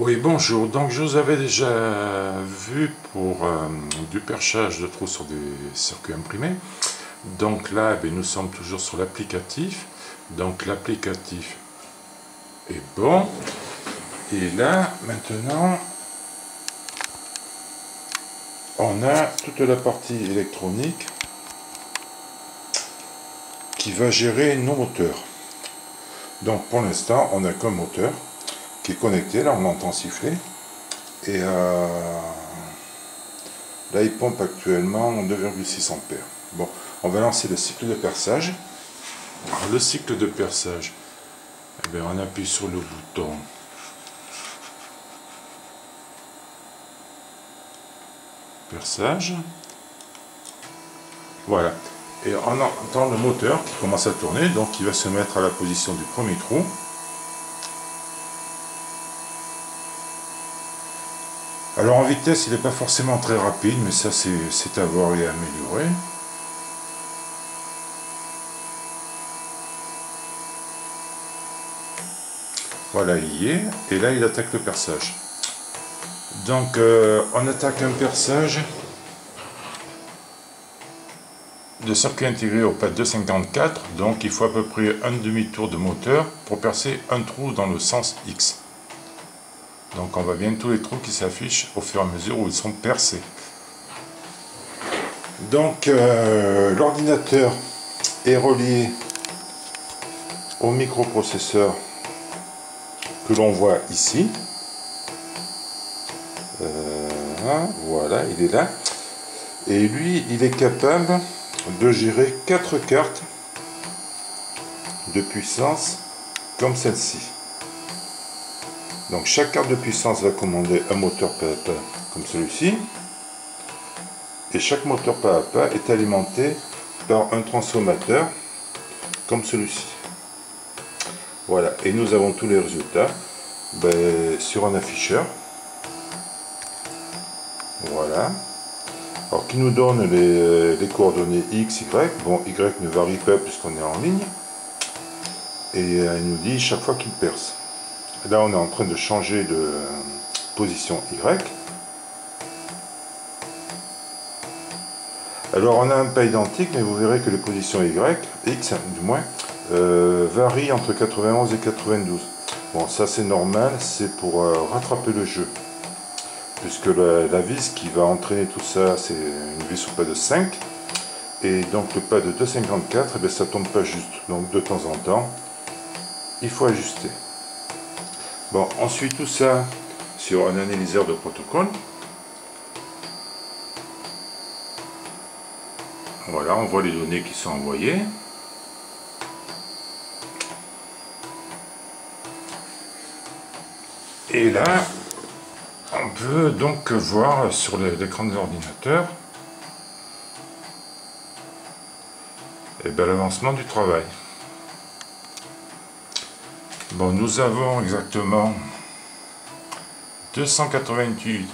Oui, bonjour. Donc, je vous avais déjà vu pour du perchage de trous sur des circuits imprimés. Donc là, nous sommes toujours sur l'applicatif. Donc, l'applicatif est bon. Et là, maintenant, on a toute la partie électronique qui va gérer nos moteurs. Donc, pour l'instant, on n'a qu'un moteur qui est connecté. Là, on l'entend siffler. Et là, il pompe actuellement 2,6 ampères. Bon, on va lancer le cycle de perçage. Alors, le cycle de perçage, on appuie sur le bouton perçage. Voilà. Et on entend le moteur qui commence à tourner, donc il va se mettre à la position du premier trou. Alors en vitesse, il n'est pas forcément très rapide, mais ça c'est à voir et à améliorer. Voilà, il y est, et là il attaque le perçage. Donc on attaque un perçage de circuit intégré au pad 254, donc il faut à peu près un demi-tour de moteur pour percer un trou dans le sens X. Donc on voit bien tous les trous qui s'affichent au fur et à mesure où ils sont percés. Donc l'ordinateur est relié au microprocesseur que l'on voit ici. Voilà, il est là. Et lui, il est capable de gérer 4 cartes de puissance comme celle-ci. Donc chaque carte de puissance va commander un moteur pas à pas comme celui-ci. Et chaque moteur pas à pas est alimenté par un transformateur comme celui-ci. Voilà, et nous avons tous les résultats sur un afficheur. Voilà. Alors qui nous donne les coordonnées X, Y. Bon, Y ne varie pas puisqu'on est en ligne. Et il nous dit chaque fois qu'il perce. Là on est en train de changer de position Y. Alors on a un pas identique, mais vous verrez que les positions Y, X du moins, varient entre 91 et 92. Bon, ça c'est normal, c'est pour rattraper le jeu. Puisque la vis qui va entraîner tout ça, c'est une vis au pas de 5. Et donc le pas de 2,54, ça tombe pas juste. Donc de temps en temps, il faut ajuster. Bon, on suit tout ça sur un analyseur de protocole. Voilà, on voit les données qui sont envoyées. Et là, on peut donc voir sur l'écran de l'ordinateur l'avancement du travail. Bon, nous avons exactement 288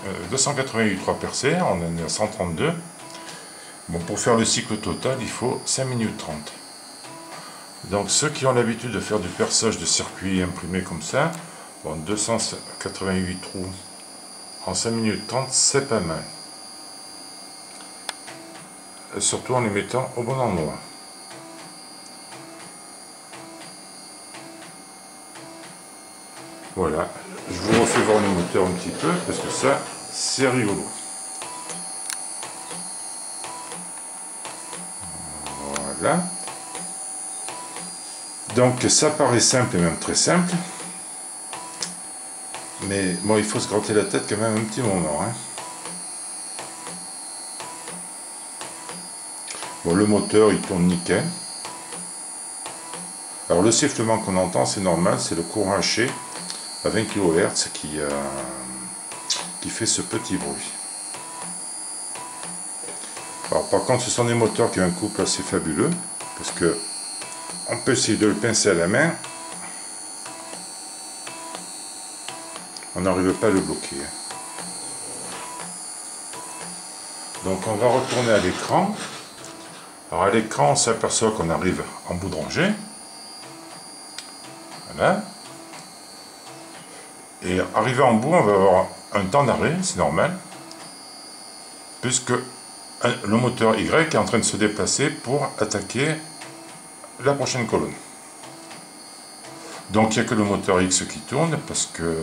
3 percés, on en est à 132. Bon, pour faire le cycle total, il faut 5 minutes 30. Donc ceux qui ont l'habitude de faire du perçage de circuits imprimés comme ça, bon, 288 trous en 5 minutes 30, c'est pas mal. Et surtout en les mettant au bon endroit. Voilà, je vous refais voir le moteur un petit peu, parce que ça, c'est rigolo. Voilà. Donc ça paraît simple et même très simple. Mais bon, il faut se gratter la tête quand même un petit moment. Hein. Bon, le moteur, il tourne nickel. Alors le sifflement qu'on entend, c'est normal, c'est le courant haché à 20 kHz qui fait ce petit bruit. Alors par contre, ce sont des moteurs qui ont un couple assez fabuleux, parce que on peut essayer de le pincer à la main, on n'arrive pas à le bloquer. Donc on va retourner à l'écran. Alors à l'écran, on s'aperçoit qu'on arrive en bout de rangée. Voilà. Et arrivé en bout, on va avoir un temps d'arrêt, c'est normal, puisque le moteur Y est en train de se déplacer pour attaquer la prochaine colonne. Donc il n'y a que le moteur X qui tourne, parce que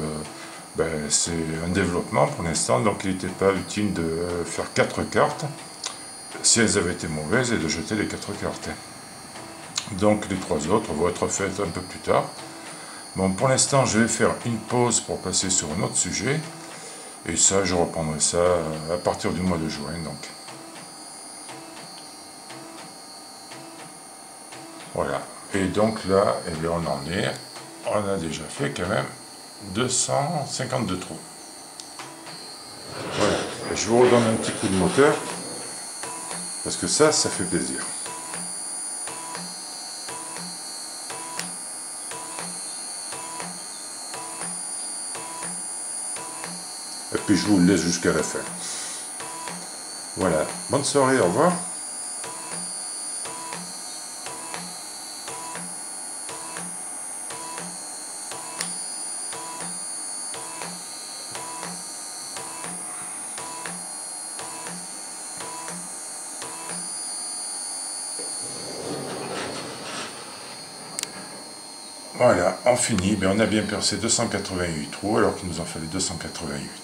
c'est un développement pour l'instant, donc il n'était pas utile de faire 4 cartes si elles avaient été mauvaises et de jeter les 4 cartes. Donc les 3 autres vont être faites un peu plus tard. Bon, pour l'instant, je vais faire une pause pour passer sur un autre sujet. Et ça, je reprendrai ça à partir du mois de juin. Donc. Voilà. Et donc là, eh bien, on en est. On a déjà fait quand même 252 trous. Voilà. Et je vous redonne un petit coup de moteur. Parce que ça fait plaisir. Et puis je vous le laisse jusqu'à la fin. Voilà. Bonne soirée, au revoir. Voilà, on finit. On a bien percé 288 trous alors qu'il nous en fallait 288.